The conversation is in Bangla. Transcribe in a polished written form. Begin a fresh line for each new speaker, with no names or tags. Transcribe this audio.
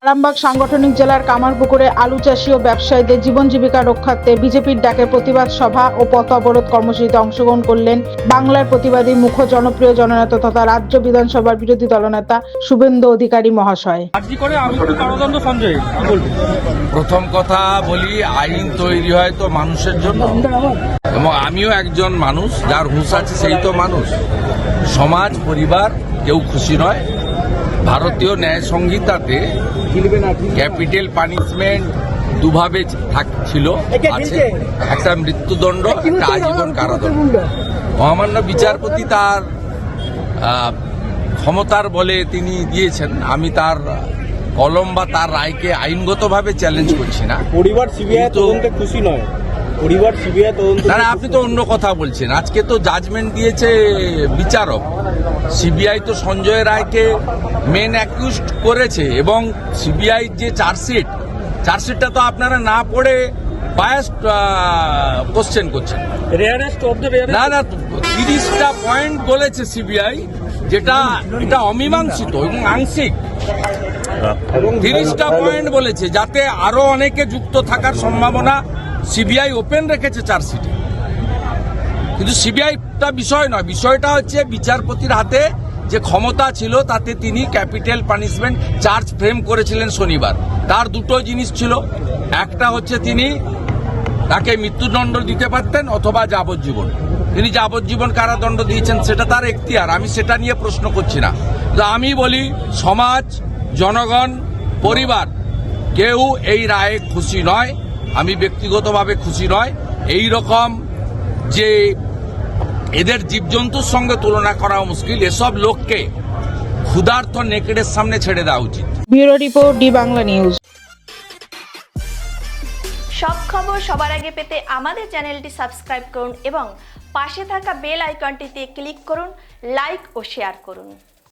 আরামবাগ সাংগঠনিক জেলার কামারপুকুরে আলু চাষী ও ব্যবসায়ীদের জীবন জীবিকা রক্ষার্থে বিজেপির ডাকে প্রতিবাদ সভা ও পথ অবরোধ কর্মসূচিতে অংশগ্রহণ করলেন বাংলার প্রতিবাদী মুখ্য জনপ্রিয় জননেতা তথা রাজ্য বিধানসভার বিরোধী দলনেতা শুভেন্দু অধিকারী মহাশয়।
প্রথম কথা বলি, আইন তৈরি হয় তো মানুষের জন্য, এবং আমিও একজন মানুষ, যার হুঁশ আছে সেই তো মানুষ। সমাজ পরিবার কেউ খুশি নয়। ভারতীয় ন্যায় সংহিতাতে ক্যাপিটাল পানিশমেন্ট দুভাবে ছিল, আছে একটা মৃত্যুদণ্ড, একটা আজীবন কারাদণ্ড। মহামান্য বিচারপতি তার ক্ষমতার বলে তিনি দিয়েছেন। আমি তার কলম বা তার রায়কে আইনগতভাবে চ্যালেঞ্জ করছি না।
পরিবার সিবিআই তদন্তে খুশি নয়। পরিবার সিবিআই তদন্তে
না, আপনি তো অন্য কথা বলছেন। আজকে তো জাজমেন্ট দিয়েছে বিচারক। সিবিআই তো সঞ্জয় রায়কে মেন অ্যাকিউজড করেছে, এবং সিবিআই যে চার্জশিটটা তো আপনারা না পড়ে বায়াসড কোশ্চেন করছেন। না না, 30টা পয়েন্ট বলেছে সিবিআই, যেটা এটা অমীমাংসিত এবং আংশিক। 30টা পয়েন্ট বলেছে, যাতে আরো অনেকে যুক্ত থাকার সম্ভাবনা সিবিআই ওপেন রেখেছে চার্জশিটে। কিন্তু সিবিআইটা বিষয় নয়, বিষয়টা হচ্ছে বিচারপতির হাতে যে ক্ষমতা ছিল তাতে তিনি ক্যাপিটাল পানিশমেন্ট চার্জ ফ্রেম করেছিলেন শনিবার। তার দুটো জিনিস ছিল, একটা হচ্ছে তিনি তাকে মৃত্যুদণ্ড দিতে পারতেন অথবা যাবজ্জীবন। তিনি যাবজ্জীবন কারাদণ্ড দিয়েছেন, সেটা তার এখতিয়ার, আমি সেটা নিয়ে প্রশ্ন করছি না। তো আমি বলি, সমাজ, জনগণ, পরিবার কেউ এই রায়ে খুশি নয়। আমি ব্যক্তিগতভাবে খুশি নয়। এই রকম যে এদের জীবজন্তুর সঙ্গে তুলনা করা মুশকিল, এসব লোককে ক্ষুধার্ত নেকড়ের সামনে ছেড়ে দেওয়া উচিত।
Bureau report, D Bangla news.
সব খবর সবার আগে পেতে আমাদের চ্যানেলটি সাবস্ক্রাইব করুন এবং পাশে থাকা বেল আইকনটিতে ক্লিক করুন, লাইক ও শেয়ার করুন।